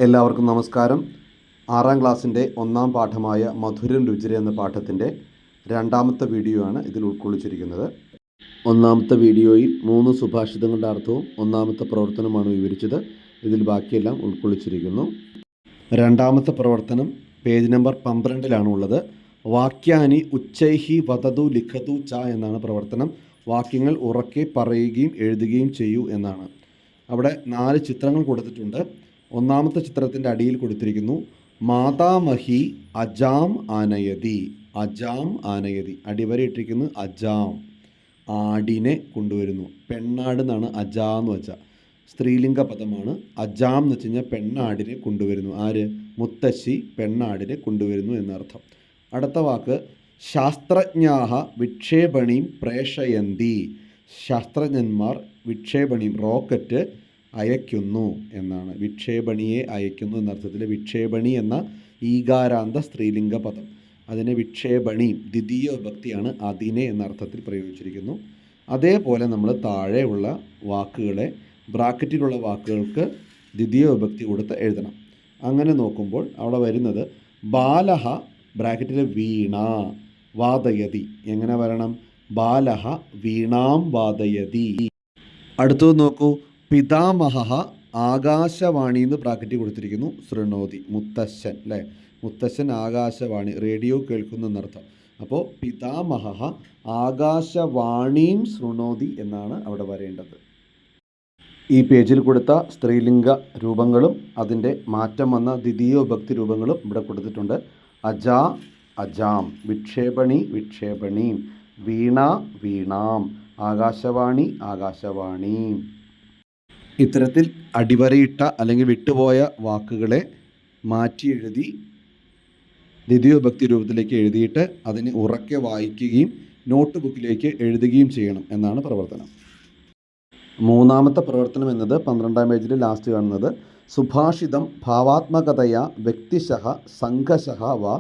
എല്ലാവർക്കും നമസ്കാരം. 6ാം ക്ലാസ്സിൻ്റെ 1ാം പാഠമായ മധുരം രുചിര എന്ന പാഠത്തിൻ്റെ 2ാമത്തെ വീഡിയോ ആണ് ഇതിൽ ഉൾക്കൊള്ളിച്ചിരിക്കുന്നത്. 1ാമത്തെ വീഡിയോയിൽ 3 സുഭാഷിതങ്ങളുടെ അർത്ഥവും 1ാമത്തെ പ്രവർത്തനമാണ് വിവരിച്ചത്. ഇതിൽ ബാക്കിയെല്ലാം ഉൾക്കൊള്ളിച്ചിരിക്കുന്നു. 2ാമത്തെ പ്രവർത്തനം പേജ് നമ്പർ 12 ഉള്ളത്. വാക്യാനി ഉച്ചൈഹി വദതു ലിഖതു ച എന്നാണ് പ്രവർത്തനം. വാക്യങ്ങൾ ഉറക്കെ പറയുകയും എഴുതുകയും ചെയ്യൂ എന്നാണ്. അവിടെ 4 ചിത്രങ്ങൾ കൊടുത്തിട്ടുണ്ട്. 1ാമത്തെ ചിത്രത്തിൻ്റെ അടിയിൽ കൊടുത്തിരിക്കുന്നു മാതാമഹി അജാം ആനയതി. അജാം ആനയതി, അടിവരയിട്ടിരിക്കുന്നു അജാം, ആടിനെ കൊണ്ടുവരുന്നു. പെണ്ണാട് എന്നാണ് അജാ എന്ന് വെച്ചാൽ, സ്ത്രീലിംഗ പദമാണ്. അജാം എന്ന് വെച്ച് കഴിഞ്ഞാൽ പെണ്ണാടിനെ കൊണ്ടുവരുന്നു. ആര്? മുത്തശ്ശി പെണ്ണാടിനെ കൊണ്ടുവരുന്നു എന്നർത്ഥം. അടുത്ത വാക്ക് ശാസ്ത്രജ്ഞാഹ വിക്ഷേപണീം പ്രേഷയന്തി. ശാസ്ത്രജ്ഞന്മാർ വിക്ഷേപണീം റോക്കറ്റ് അയക്കുന്നു എന്നാണ്. വിക്ഷേപണിയെ അയക്കുന്നു എന്നർത്ഥത്തിൽ വിക്ഷേപണി എന്ന ഈകാരാന്ത സ്ത്രീലിംഗ പദം, അതിനെ വിക്ഷേപണി ദ്വിതീയ വിഭക്തിയാണ്, അതിനെ എന്നർത്ഥത്തിൽ പ്രയോഗിച്ചിരിക്കുന്നു. അതേപോലെ നമ്മൾ താഴെയുള്ള വാക്കുകളെ ബ്രാക്കറ്റിലുള്ള വാക്കുകൾക്ക് ദ്വിതീയ വിഭക്തി കൊടുത്ത് എഴുതണം. അങ്ങനെ നോക്കുമ്പോൾ അവിടെ വരുന്നത് ബാലഹ ബ്രാക്കറ്റിൽ വീണ വാദയതി. എങ്ങനെ വരണം? ബാലഹ വീണാം വാദയതി. അടുത്തത് നോക്കൂ, പിതാമഹ ആകാശവാണി എന്ന് ബ്രാക്കറ്റ് കൊടുത്തിരിക്കുന്നു. ശൃണോതി, മുത്തശ്ശൻ അല്ലേ? മുത്തശ്ശൻ ആകാശവാണി, റേഡിയോ കേൾക്കുന്നു എന്നർത്ഥം. അപ്പോൾ പിതാമഹ ആകാശവാണീം ശൃണോതി എന്നാണ് അവിടെ വരേണ്ടത്. ഈ പേജിൽ കൊടുത്ത സ്ത്രീലിംഗ രൂപങ്ങളും അതിൻ്റെ മാറ്റം വന്ന ദ്വിതീയ വിഭക്തി രൂപങ്ങളും ഇവിടെ കൊടുത്തിട്ടുണ്ട്. അജാ അജാം, വിക്ഷേപണി വിക്ഷേപണീം, വീണ വീണാം, ആകാശവാണി ആകാശവാണീം. ഇത്തരത്തിൽ അടിവരയിട്ട അല്ലെങ്കിൽ വിട്ടുപോയ വാക്കുകളെ മാറ്റി എഴുതി ദ്വിതീയ വിഭക്തി രൂപത്തിലേക്ക് എഴുതിയിട്ട് അതിന് ഉറക്കെ വായിക്കുകയും നോട്ട് ബുക്കിലേക്ക് എഴുതുകയും ചെയ്യണം എന്നാണ് പ്രവർത്തനം. 3ാമത്തെ പ്രവർത്തനം എന്നത് 12ാം പേജിൽ ലാസ്റ്റ് കാണുന്നത് സുഭാഷിതം ഭാവാത്മകതയാ വ്യക്തിശഃ സംഘശഃ വ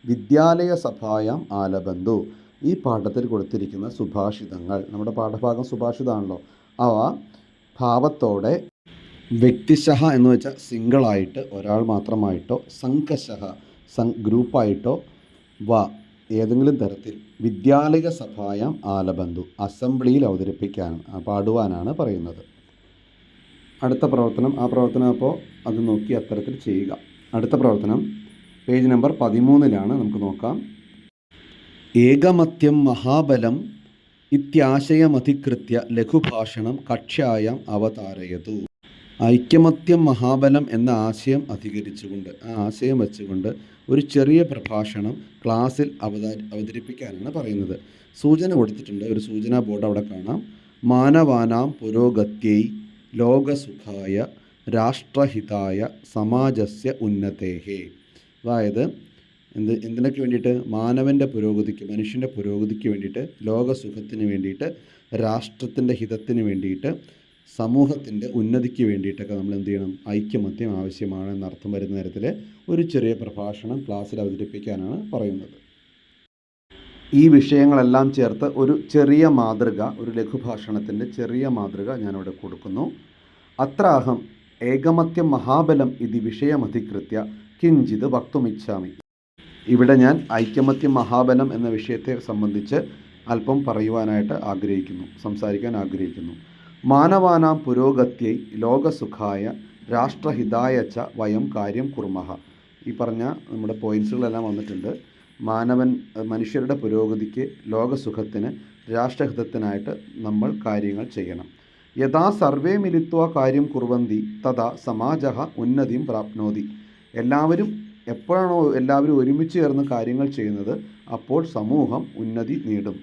വിദ്യാലയ സഭായാം ആലബന്ധു. ഈ പാഠത്തിൽ കൊടുത്തിരിക്കുന്ന സുഭാഷിതങ്ങൾ, നമ്മുടെ പാഠഭാഗം സുഭാഷിതമാണല്ലോ, അവ ഭാവത്തോടെ വ്യക്തിശഃ എന്ന് വെച്ചാൽ സിംഗിളായിട്ട് ഒരാൾ മാത്രമായിട്ടോ, സംഘശഃ ഗ്രൂപ്പായിട്ടോ, വ ഏതെങ്കിലും തരത്തിൽ വിദ്യാലയ സഭായാം ആലബന്ധു അസംബ്ലിയിൽ അവതരിപ്പിക്കാനാണ്, പാടുവാനാണ് പറയുന്നത്. അടുത്ത പ്രവർത്തനം, ആ പ്രവർത്തനം അപ്പോൾ അത് നോക്കി അത്തരത്തിൽ ചെയ്യുക. അടുത്ത പ്രവർത്തനം പേജ് നമ്പർ 13 നമുക്ക് നോക്കാം. ഏകമത്യം മഹാബലം ഇത്യാശയമധികൃത്യ ലഘുഭാഷണം കക്ഷ്യായാം അവതാരയതു. ഐക്യമത്യം മഹാബലം എന്ന ആശയം അധികരിച്ചുകൊണ്ട്, ആ ആശയം വെച്ചുകൊണ്ട് ഒരു ചെറിയ പ്രഭാഷണം ക്ലാസ്സിൽ അവതരിപ്പിക്കാനാണ് പറയുന്നത്. സൂചന കൊടുത്തിട്ടുണ്ട്, ഒരു സൂചനാ ബോർഡ് അവിടെ കാണാം. മാനവാനാം പുരോഗത്യൈ ലോകസുഖായ രാഷ്ട്രഹിതായ സമാജസ്യ ഉന്നതേഹേ. അതായത് എന്തിനൊക്കെ വേണ്ടിയിട്ട്? മാനവൻ്റെ പുരോഗതിക്ക്, മനുഷ്യൻ്റെ പുരോഗതിക്ക് വേണ്ടിയിട്ട്, ലോകസുഖത്തിന് വേണ്ടിയിട്ട്, രാഷ്ട്രത്തിൻ്റെ ഹിതത്തിന് വേണ്ടിയിട്ട്, സമൂഹത്തിൻ്റെ ഉന്നതിക്ക് വേണ്ടിയിട്ടൊക്കെ നമ്മൾ എന്ത് ചെയ്യണം? ഐക്യമത്യം ആവശ്യമാണ് എന്നർത്ഥം വരുന്ന തരത്തിൽ ഒരു ചെറിയ പ്രഭാഷണം ക്ലാസ്സിൽ അവതരിപ്പിക്കാനാണ് പറയുന്നത്. ഈ വിഷയങ്ങളെല്ലാം ചേർത്ത് ഒരു ചെറിയ മാതൃക, ഒരു ലഘുഭാഷണത്തിൻ്റെ ചെറിയ മാതൃക ഞാനിവിടെ കൊടുക്കുന്നു. അത്രാഹം ഏകമത്യം മഹാബലം ഇതി വിഷയമധികൃത്യ കിഞ്ചിത് വക്തുമിച്ഛാമി. ഇവിടെ ഞാൻ ഐക്യമത്യം മഹാബലം എന്ന വിഷയത്തെ സംബന്ധിച്ച് അല്പം പറയുവാനായിട്ട് ആഗ്രഹിക്കുന്നു, സംസാരിക്കാൻ ആഗ്രഹിക്കുന്നു. മാനവാനാം പുരോഗത്യൈ ലോകസുഖായ രാഷ്ട്രഹിതായ ച വയം കാര്യം കുർമഃ. ഈ പറഞ്ഞ നമ്മുടെ പോയിൻറ്റ്സുകളെല്ലാം വന്നിട്ടുണ്ട്. മനുഷ്യരുടെ പുരോഗതിക്ക്, ലോകസുഖത്തിന്, രാഷ്ട്രഹിതത്തിനായിട്ട് നമ്മൾ കാര്യങ്ങൾ ചെയ്യണം. യഥാ സർവേ മിലിത്വ കാര്യം കുർവന്തി തഥാ സമാജഃ ഉന്നതിം പ്രാപ്നോതി. എപ്പോഴാണോ എല്ലാവരും ഒരുമിച്ച് ചേർന്ന് കാര്യങ്ങൾ ചെയ്യുന്നത്, അപ്പോൾ സമൂഹം ഉന്നതി നേടും.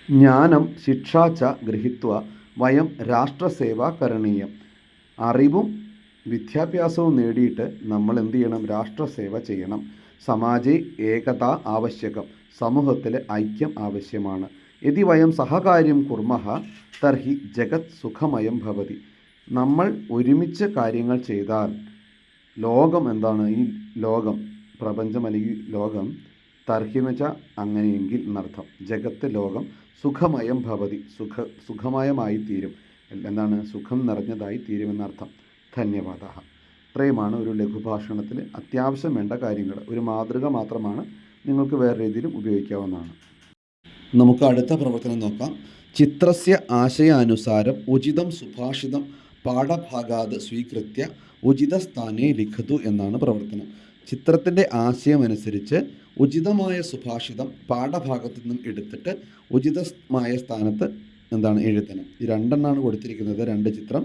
ജ്ഞാനം ശിക്ഷാച്ച ഗൃഹീത്വ വയം രാഷ്ട്രസേവ കരണീയം. അറിവും വിദ്യാഭ്യാസവും നേടിയിട്ട് നമ്മൾ എന്ത് ചെയ്യണം? രാഷ്ട്രസേവ ചെയ്യണം. സമാജേ ഏകത ആവശ്യകം, സമൂഹത്തിലെ ഐക്യം ആവശ്യമാണ്. യദി വയം സഹകാര്യം കുർമഃ തർഹി ജഗത് സുഖമയം ഭവതി. നമ്മൾ ഒരുമിച്ച് കാര്യങ്ങൾ ചെയ്താൽ ലോകം എന്താണ്? ഈ ലോകം, പ്രപഞ്ചം അല്ലെങ്കിൽ ലോകം, തർഹി എന്ന് വെച്ചാൽ അങ്ങനെയെങ്കിൽ എന്നർത്ഥം. ജഗത്ത്, ലോകം സുഖമയം ഭവതി, സുഖമയമായി തീരും. എന്താണ്? സുഖം നിറഞ്ഞതായി തീരുമെന്നർത്ഥം. ധന്യവാദ. ഇത്രയുമാണ് ഒരു ലഘുഭാഷണത്തിൽ അത്യാവശ്യം വേണ്ട കാര്യങ്ങൾ. ഒരു മാതൃക മാത്രമാണ്, നിങ്ങൾക്ക് വേറെ രീതിയിലും ഉപയോഗിക്കാവുന്നതാണ്. നമുക്ക് അടുത്ത പ്രവർത്തനം നോക്കാം. ചിത്രസ്യ ആശയാനുസാരം ഉചിതം സുഭാഷിതം പാഠഭാഗാത് സ്വീകൃത്യ ഉചിതസ്ഥാനെ ലിഖതു എന്നാണ് പ്രവർത്തനം. ചിത്രത്തിൻ്റെ ആശയമനുസരിച്ച് ഉചിതമായ സുഭാഷിതം പാഠഭാഗത്തു നിന്നും എടുത്തിട്ട് ഉചിതമായ സ്ഥാനത്ത് എഴുതണം. ഈ രണ്ടെണ്ണമാണ് കൊടുത്തിരിക്കുന്നത്, 2 ചിത്രം.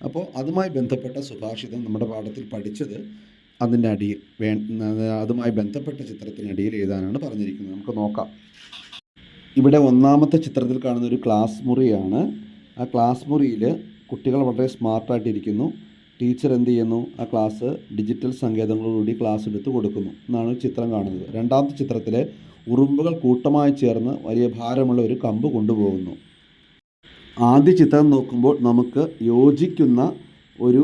അപ്പോൾ അതുമായി ബന്ധപ്പെട്ട സുഭാഷിതം നമ്മുടെ പാഠത്തിൽ പഠിച്ചത് അതിൻ്റെ അടിയിൽ അതുമായി ബന്ധപ്പെട്ട ചിത്രത്തിനടിയിൽ എഴുതാനാണ് പറഞ്ഞിരിക്കുന്നത്. നമുക്ക് നോക്കാം. ഇവിടെ ഒന്നാമത്തെ ചിത്രത്തിൽ കാണുന്ന ഒരു ക്ലാസ് മുറിയാണ്. ആ ക്ലാസ് മുറിയിൽ കുട്ടികൾ വളരെ സ്മാർട്ടായിട്ടിരിക്കുന്നു. ടീച്ചർ എന്ത് ചെയ്യുന്നു? ആ ക്ലാസ് ഡിജിറ്റൽ സങ്കേതങ്ങളോടുകൂടി ക്ലാസ് എടുത്ത് കൊടുക്കുന്നു എന്നാണ് ചിത്രം കാണുന്നത്. രണ്ടാമത്തെ ചിത്രത്തിൽ ഉറുമ്പുകൾ കൂട്ടമായി ചേർന്ന് വലിയ ഭാരമുള്ള ഒരു കമ്പ് കൊണ്ടുപോകുന്നു. ആദ്യ ചിത്രം നോക്കുമ്പോൾ നമുക്ക് യോജിക്കുന്ന ഒരു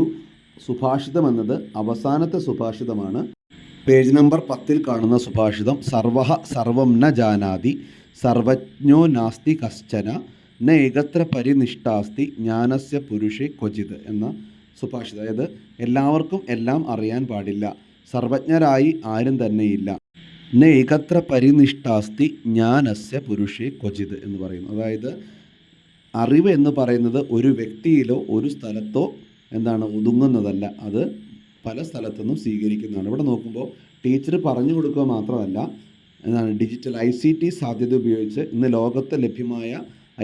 സുഭാഷിതം എന്നത് അവസാനത്തെ സുഭാഷിതമാണ്. പേജ് നമ്പർ 10 കാണുന്ന സുഭാഷിതം സർവഹ സർവം ന ജാനാതി സർവജ്ഞോ നാസ്തി കശ്ചന ന ഏകത്ര പരിനിഷ്ടാസ്തി ജ്ഞാനസ്യ പുരുഷേ ക്വചിത് എന്ന സുഭാഷിതം. അതായത് എല്ലാവർക്കും എല്ലാം അറിയാൻ പാടില്ല, സർവജ്ഞരായി ആരും തന്നെയില്ല, ന ഏകത്ര പരിനിഷ്ടാസ്തി ജ്ഞാനസ്യ പുരുഷേ ക്വചിത് എന്ന് പറയുന്നു. അതായത് അറിവ് എന്ന് പറയുന്നത് ഒരു വ്യക്തിയിലോ ഒരു സ്ഥലത്തോ ഒതുങ്ങുന്നതല്ല, അത് പല സ്ഥലത്തുനിന്നും സ്വീകരിക്കുന്നതാണ്. ഇവിടെ നോക്കുമ്പോൾ ടീച്ചർ പറഞ്ഞു കൊടുക്കുക മാത്രമല്ല, ഡിജിറ്റൽ ICT സാധ്യത ഉപയോഗിച്ച് ഇന്ന് ലോകത്ത് ലഭ്യമായ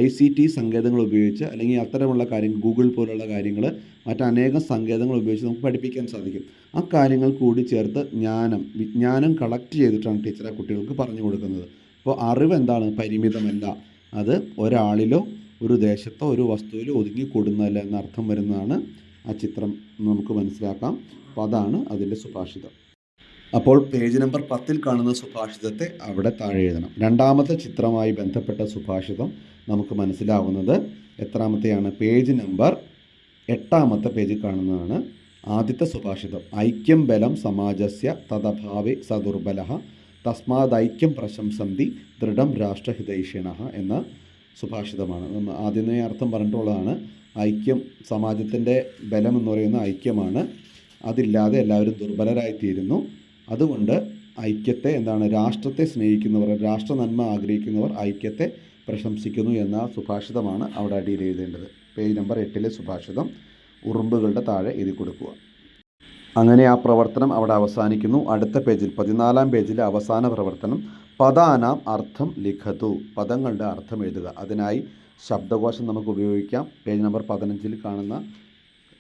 ICT സങ്കേതങ്ങൾ ഉപയോഗിച്ച് അല്ലെങ്കിൽ അത്തരമുള്ള കാര്യങ്ങൾ, ഗൂഗിൾ പോലുള്ള കാര്യങ്ങൾ, മറ്റനേകം സങ്കേതങ്ങൾ ഉപയോഗിച്ച് നമുക്ക് പഠിപ്പിക്കാൻ സാധിക്കും. ആ കാര്യങ്ങൾ കൂടി ചേർത്ത് വിജ്ഞാനം കളക്ട് ചെയ്തിട്ടാണ് ടീച്ചർ ആ കുട്ടികൾക്ക് പറഞ്ഞു കൊടുക്കുന്നത്. അപ്പോൾ അറിവ് പരിമിതമല്ല, അത് ഒരാളിലോ ഒരു ദേശത്തോ ഒരു വസ്തുവിലോ ഒതുങ്ങിക്കൂടുന്നതല്ല എന്നർത്ഥം വരുന്നതാണ് ആ ചിത്രം നമുക്ക് മനസ്സിലാക്കാം. അപ്പോൾ അതാണ് അതിൻ്റെ സുഭാഷിതം. അപ്പോൾ പേജ് നമ്പർ 10 കാണുന്ന സുഭാഷിതത്തെ അവിടെ താഴെ എഴുതണം. രണ്ടാമത്തെ ചിത്രവുമായി ബന്ധപ്പെട്ട സുഭാഷിതം നമുക്ക് മനസ്സിലാവുന്നത് എത്രാമത്തെയാണ്? പേജ് നമ്പർ 8 പേജിൽ കാണുന്നതാണ്. ആദ്യത്തെ സുഭാഷിതം ഐക്യം ബലം സമാജസ്യ തദഭാവേ സദുർബലഃ തസ്മാദൈക്യം പ്രശംസന്തി ദൃഢം രാഷ്ട്രഹിതൈഷിണഃ എന്ന സുഭാഷിതമാണ്. ആദ്യമേ അർത്ഥം പറഞ്ഞിട്ടുള്ളതാണ്. ഐക്യം, സമാജത്തിൻ്റെ ബലം എന്ന് പറയുന്ന ഐക്യമാണ്. അതില്ലാതെ എല്ലാവരും ദുർബലരായിത്തീരുന്നു. അതുകൊണ്ട് ഐക്യത്തെ രാഷ്ട്രത്തെ സ്നേഹിക്കുന്നവർ, രാഷ്ട്ര നന്മ ആഗ്രഹിക്കുന്നവർ ഐക്യത്തെ പ്രശംസിക്കുന്നു എന്ന സുഭാഷിതമാണ് അവിടെ അടിയിൽ എഴുതേണ്ടത്. പേജ് നമ്പർ 8 സുഭാഷിതം ഉറുമ്പുകളുടെ താഴെ എഴുതി കൊടുക്കുക. അങ്ങനെ ആ പ്രവർത്തനം അവിടെ അവസാനിക്കുന്നു. അടുത്ത പേജിൽ 14 പേജിലെ അവസാന പ്രവർത്തനം പദാനാം അർത്ഥം ലിഖതു, പദങ്ങളുടെ അർത്ഥം എഴുതുക. അതിനായി ശബ്ദകോശം നമുക്ക് ഉപയോഗിക്കാം. പേജ് നമ്പർ 15 കാണുന്ന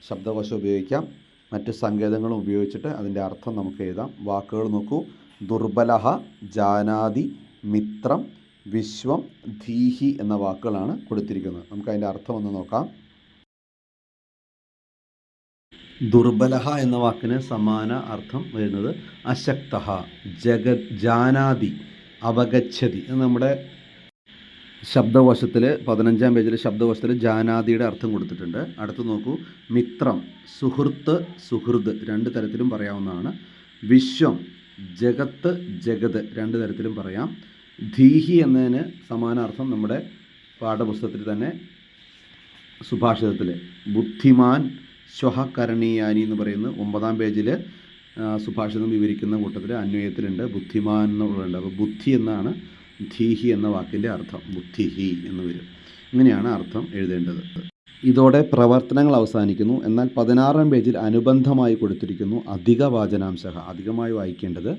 ശബ്ദകോശം ഉപയോഗിക്കാം. മറ്റ് സങ്കേതങ്ങളും ഉപയോഗിച്ചിട്ട് അതിൻ്റെ അർത്ഥം നമുക്ക് എഴുതാം. വാക്കുകൾ നോക്കൂ. ദുർബലഹ, ജാനാതി, മിത്രം, വിശ്വം, ധീഹി എന്ന വാക്കുകളാണ് കൊടുത്തിരിക്കുന്നത്. നമുക്ക് അതിൻ്റെ അർത്ഥം ഒന്ന് നോക്കാം. ദുർബലഹ എന്ന വാക്കിന് സമാന അർത്ഥം വരുന്നത് അശക്തഹ, ജാനാതി, അവഗച്ഛതി. നമ്മുടെ ശബ്ദകോശത്തിൽ 15 പേജിൽ ശബ്ദകോശത്തിൽ ജാനാദിയുടെ അർത്ഥം കൊടുത്തിട്ടുണ്ട്. അടുത്ത് നോക്കൂ. മിത്രം, സുഹൃത്ത്, സുഹൃദ് 2 തരത്തിലും പറയാവുന്നതാണ്. വിശ്വം, ജഗത്ത്, ജഗത് 2 തരത്തിലും പറയാം. ധീഹി എന്നതിന് സമാനാർത്ഥം നമ്മുടെ പാഠപുസ്തകത്തിൽ തന്നെ സുഭാഷിതത്തിൽ ബുദ്ധിമാൻ, ശ്വഹകരണീയാനി എന്ന് പറയുന്ന 9 പേജിൽ സുഭാഷിതം വിവരിക്കുന്ന കൂട്ടത്തിൽ അന്വയത്തിലുണ്ട് ബുദ്ധിമാൻ എന്നുള്ളത്. അപ്പോൾ ബുദ്ധി എന്നാണ് ധീഹി എന്ന വാക്കിൻ്റെ അർത്ഥം. ബുദ്ധിഹി എന്ന് വരും. ഇങ്ങനെയാണ് അർത്ഥം എഴുതേണ്ടത്. ഇതോടെ പ്രവർത്തനങ്ങൾ അവസാനിക്കുന്നു. എന്നാൽ 16 പേജിൽ അനുബന്ധമായി കൊടുത്തിരിക്കുന്നു അധിക വാചനാംശ, അധികമായി വായിക്കേണ്ടത്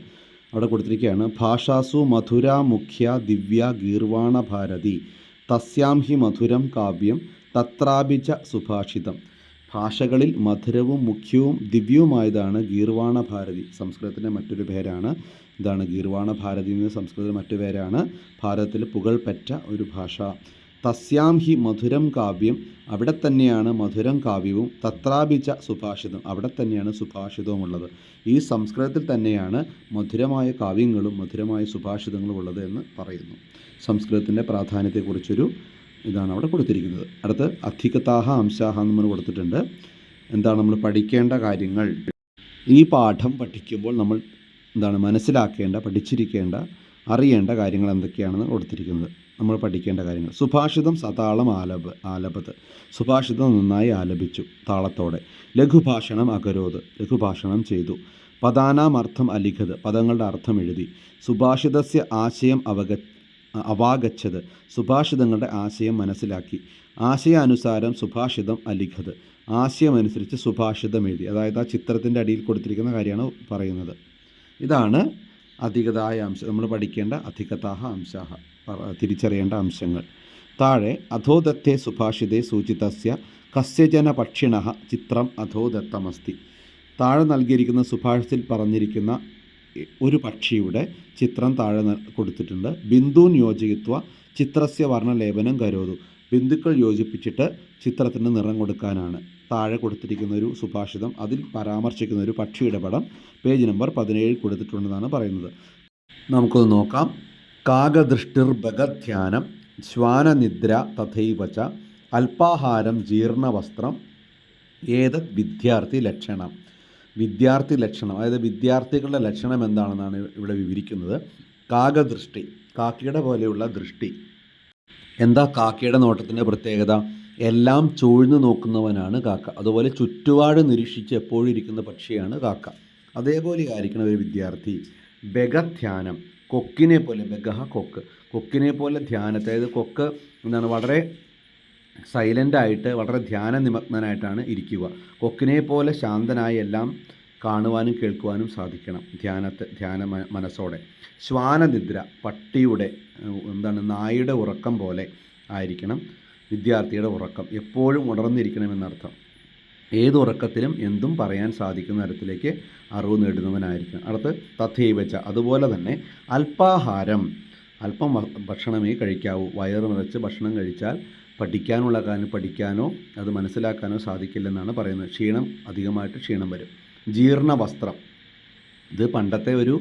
അവിടെ കൊടുത്തിരിക്കുകയാണ്. ഭാഷാസു മധുര മുഖ്യ ദിവ്യ ഗീർവാണ ഭാരതി തസ്യാം ഹി മധുരം കാവ്യം തത്രാഭിച സുഭാഷിതം. ഭാഷകളിൽ മധുരവും മുഖ്യവും ദിവ്യവുമായതാണ് ഗീർവാണ ഭാരതി. സംസ്കൃതത്തിൻ്റെ മറ്റൊരു പേരാണ്. ഇതാണ് ഗീർവാണ ഭാരതി എന്ന് സംസ്കൃതത്തിൻ്റെ മറ്റു പേരാണ്. ഭാരതത്തിൽ പുകൾപെറ്റ ഒരു ഭാഷ. തസ്യാം ഹി മധുരം കാവ്യം, അവിടെ തന്നെയാണ് മധുരം കാവ്യവും. തത്രാഭിച സുഭാഷിതം, അവിടെ തന്നെയാണ് സുഭാഷിതവും ഉള്ളത്. ഈ സംസ്കൃതത്തിൽ തന്നെയാണ് മധുരമായ കാവ്യങ്ങളും മധുരമായ സുഭാഷിതങ്ങളും ഉള്ളത് എന്ന് പറയുന്നു. സംസ്കൃതത്തിൻ്റെ പ്രാധാന്യത്തെക്കുറിച്ചൊരു ഇതാണ് അവിടെ കൊടുത്തിരിക്കുന്നത്. അടുത്ത് അധികതാഹ അംശാഹ എന്ന് കൊടുത്തിട്ടുണ്ട്. എന്താണ് നമ്മൾ പഠിക്കേണ്ട കാര്യങ്ങൾ? ഈ പാഠം പഠിക്കുമ്പോൾ നമ്മൾ മനസ്സിലാക്കേണ്ട, പഠിച്ചിരിക്കേണ്ട, അറിയേണ്ട കാര്യങ്ങൾ എന്തൊക്കെയാണെന്ന് കൊടുത്തിരിക്കുന്നത്. നമ്മൾ പഠിക്കേണ്ട കാര്യങ്ങൾ. സുഭാഷിതം സതാളം ആലപത്. സുഭാഷിതം നന്നായി ആലപിച്ചു താളത്തോടെ. ലഘുഭാഷണം അകരോത്. ലഘുഭാഷണം ചെയ്തു. പദാനാം അർത്ഥം അലിഖത്. പദങ്ങളുടെ അർത്ഥം എഴുതി. സുഭാഷിതസ്യ ആശയം അവാഗച്ഛത്. സുഭാഷിതങ്ങളുടെ ആശയം മനസ്സിലാക്കി. ആശയാനുസാരം സുഭാഷിതം അലിഖത്. ആശയമനുസരിച്ച് സുഭാഷിതം എഴുതി. അതായത് ആ ചിത്രത്തിൻ്റെ അടിയിൽ കൊടുത്തിരിക്കുന്ന കാര്യമാണ് പറയുന്നത്. ഇതാണ് അധികതായ അംശം. നമ്മൾ പഠിക്കേണ്ട അധികതാഹ അംശാഹ, തിരിച്ചറിയേണ്ട അംശങ്ങൾ. താഴെ അധോദത്തെ സുഭാഷിതേ സൂചിതസ്യ കസ്യജന പക്ഷിണഃ ചിത്രം അധോദത്തമസ്തി. താഴെ നൽകിയിരിക്കുന്ന സുഭാഷിതത്തിൽ പറഞ്ഞിരിക്കുന്ന ഒരു പക്ഷിയുടെ ചിത്രം താഴെ കൊടുത്തിട്ടുണ്ട്. ബിന്ദൂൻ യോജയിത്വ ചിത്രസ്യ വർണ്ണലേപനം കരോതു. ബിന്ദുക്കൾ യോജിപ്പിച്ചിട്ട് ചിത്രത്തിന് നിറം കൊടുക്കാനാണ് താഴെ കൊടുത്തിരിക്കുന്ന ഒരു സുഭാഷിതം. അതിൽ പരാമർശിക്കുന്ന ഒരു പക്ഷിയുടെ പടം പേജ് നമ്പർ 17 കൊടുത്തിട്ടുണ്ടെന്നാണ് പറയുന്നത്. നമുക്കൊന്ന് നോക്കാം. കാകദൃഷ്ടിർ ഭഗധ്യാനം ശ്വാനനിദ്ര തഥൈവച അല്പാഹാരം ജീർണവസ്ത്രം ഏതത് വിദ്യാർത്ഥി ലക്ഷണം. വിദ്യാർത്ഥി ലക്ഷണം, അതായത് വിദ്യാർത്ഥികളുടെ ലക്ഷണം എന്താണെന്നാണ് ഇവിടെ വിവരിക്കുന്നത്. കാകദൃഷ്ടി, കാക്കയുടെ പോലെയുള്ള ദൃഷ്ടി. എന്താ കാക്കയുടെ നോട്ടത്തിൻ്റെ പ്രത്യേകത? എല്ലാം ചൂഴ്ന്നു നോക്കുന്നവനാണ് കാക്ക. അതുപോലെ ചുറ്റുപാട് നിരീക്ഷിച്ച് എപ്പോഴും ഇരിക്കുന്ന പക്ഷിയാണ് കാക്ക. അതേപോലെ ആയിരിക്കണം ഒരു വിദ്യാർത്ഥി. ബഗധ്യാനം, കൊക്കിനെ പോലെ. ബഗഹ കൊക്ക്, കൊക്കിനെ പോലെ ധ്യാനത്തെ, അതായത് കൊക്ക് എന്താണ് വളരെ സൈലൻ്റായിട്ട് വളരെ ധ്യാന നിമഗ്നനായിട്ടാണ് ഇരിക്കുക. കൊക്കിനെ പോലെ ശാന്തനായി എല്ലാം കാണുവാനും കേൾക്കുവാനും സാധിക്കണം ധ്യാന മനസ്സോടെ. ശ്വാനനിദ്ര, പട്ടിയുടെ നായയുടെ ഉറക്കം പോലെ ആയിരിക്കണം വിദ്യാർത്ഥിയുടെ ഉറക്കം. എപ്പോഴും ഉണർന്നിരിക്കണമെന്നർത്ഥം. ഏത് ഉറക്കത്തിലും എന്തും പറയാൻ സാധിക്കുന്ന തരത്തിലേക്ക് അറിവ് നേടുന്നവനായിരിക്കണം. അടുത്ത് തഥൈവച, അതുപോലെ തന്നെ അല്പാഹാരം, അല്പം ഭക്ഷണമേ കഴിക്കാവൂ. വയറ് നിറച്ച് ഭക്ഷണം കഴിച്ചാൽ പഠിക്കാനുള്ള കാര്യം പഠിക്കാനോ അത് മനസ്സിലാക്കാനോ സാധിക്കില്ലെന്നാണ് പറയുന്നത്. അധികമായിട്ട് ക്ഷീണം വരും. ജീർണ വസ്ത്രം, ഇത് പണ്ടത്തെ ഒരു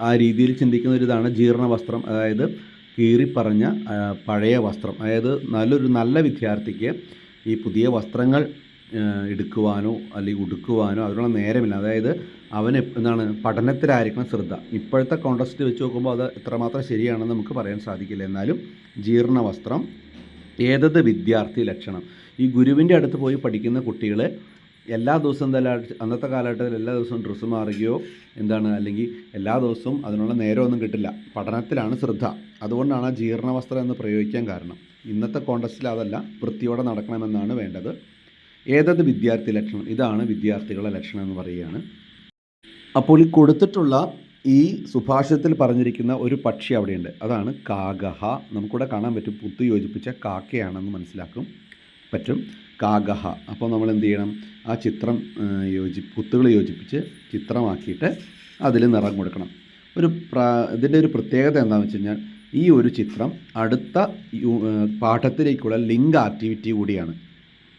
ആ രീതിയിൽ ചിന്തിക്കുന്ന ഒരു ഇതാണ് ജീർണ വസ്ത്രം. അതായത് കീറിപ്പറഞ്ഞ പഴയ വസ്ത്രം. അതായത് നല്ല വിദ്യാർത്ഥിക്ക് ഈ പുതിയ വസ്ത്രങ്ങൾ എടുക്കുവാനോ അല്ലെങ്കിൽ ഉടുക്കുവാനോ അതിനുള്ള നേരമില്ല. അതായത് അവന് പഠനത്തിലായിരിക്കണം ശ്രദ്ധ. ഇപ്പോഴത്തെ കോണ്ടക്സ്റ്റ് വെച്ച് നോക്കുമ്പോൾ അത് എത്രമാത്രം ശരിയാണെന്ന് നമുക്ക് പറയാൻ സാധിക്കില്ല. എന്നാലും ജീർണ വസ്ത്രം ഏതത് വിദ്യാർത്ഥി ലക്ഷണം. ഈ ഗുരുവിൻ്റെ അടുത്ത് പോയി പഠിക്കുന്ന കുട്ടികൾ എല്ലാ ദിവസവും അന്നത്തെ കാലഘട്ടത്തിൽ എല്ലാ ദിവസവും ഡ്രസ്സ് മാറുകയോ അല്ലെങ്കിൽ എല്ലാ ദിവസവും അതിനുള്ള നേരമൊന്നും കിട്ടില്ല. പഠനത്തിലാണ് ശ്രദ്ധ. അതുകൊണ്ടാണ് ആ ജീർണവസ്ത്രം എന്ന് പ്രയോഗിക്കാൻ കാരണം. ഇന്നത്തെ കോണ്ടക്സ്റ്റിൽ അതല്ല, വൃത്തിയോടെ നടക്കണമെന്നാണ് വേണ്ടത്. ഏതത് വിദ്യാർത്ഥി ലക്ഷണം, ഇതാണ് വിദ്യാർത്ഥികളുടെ ലക്ഷണം എന്ന് പറയുകയാണ്. അപ്പോൾ ഈ കൊടുത്തിട്ടുള്ള ഈ സുഭാഷിതത്തിൽ പറഞ്ഞിരിക്കുന്ന ഒരു പക്ഷി അവിടെയുണ്ട്. അതാണ് കാകഹ. നമുക്കിവിടെ കാണാൻ പറ്റും, പുത്തു യോജിപ്പിച്ച കാക്കയാണെന്ന് മനസ്സിലാക്കും പറ്റും. കാകഹ. അപ്പോൾ നമ്മൾ എന്ത് ചെയ്യണം? ആ ചിത്രം പുത്തുകൾ യോജിപ്പിച്ച് ചിത്രമാക്കിയിട്ട് അതിൽ നിറം കൊടുക്കണം. ഇതിൻ്റെ ഒരു പ്രത്യേകത എന്താണെന്ന് വെച്ച് കഴിഞ്ഞാൽ ഈ ഒരു ചിത്രം അടുത്ത പാഠത്തിലേക്കുള്ള ലിങ്ക് ആക്ടിവിറ്റി കൂടിയാണ്.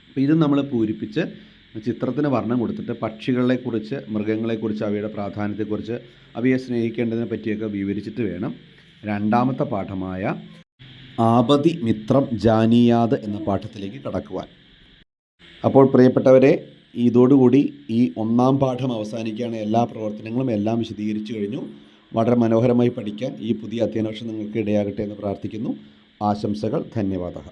അപ്പോൾ ഇത് നമ്മൾ പൂരിപ്പിച്ച് ചിത്രത്തിന് വർണ്ണം കൊടുത്തിട്ട് പക്ഷികളെക്കുറിച്ച്, മൃഗങ്ങളെക്കുറിച്ച്, അവയുടെ പ്രാധാന്യത്തെക്കുറിച്ച്, അവയെ സ്നേഹിക്കേണ്ടതിനെ പറ്റിയൊക്കെ വിവരിച്ചിട്ട് വേണം രണ്ടാമത്തെ പാഠമായ ആപതി മിത്രം ജാനീയാത് എന്ന പാഠത്തിലേക്ക് കടക്കുവാൻ. അപ്പോൾ പ്രിയപ്പെട്ടവരെ, ഇതോടുകൂടി ഈ ഒന്നാം പാഠം അവസാനിക്കുകയാണ്. എല്ലാ പ്രവർത്തനങ്ങളും എല്ലാം വിശദീകരിച്ചു കഴിഞ്ഞു. വളരെ മനോഹരമായി പഠിക്കാൻ ഈ പുതിയ അധ്യയന വർഷം നിങ്ങൾക്ക് ഇടയാകട്ടെ എന്ന് പ്രാർത്ഥിക്കുന്നു. ആശംസകൾ. ധന്യവാദം.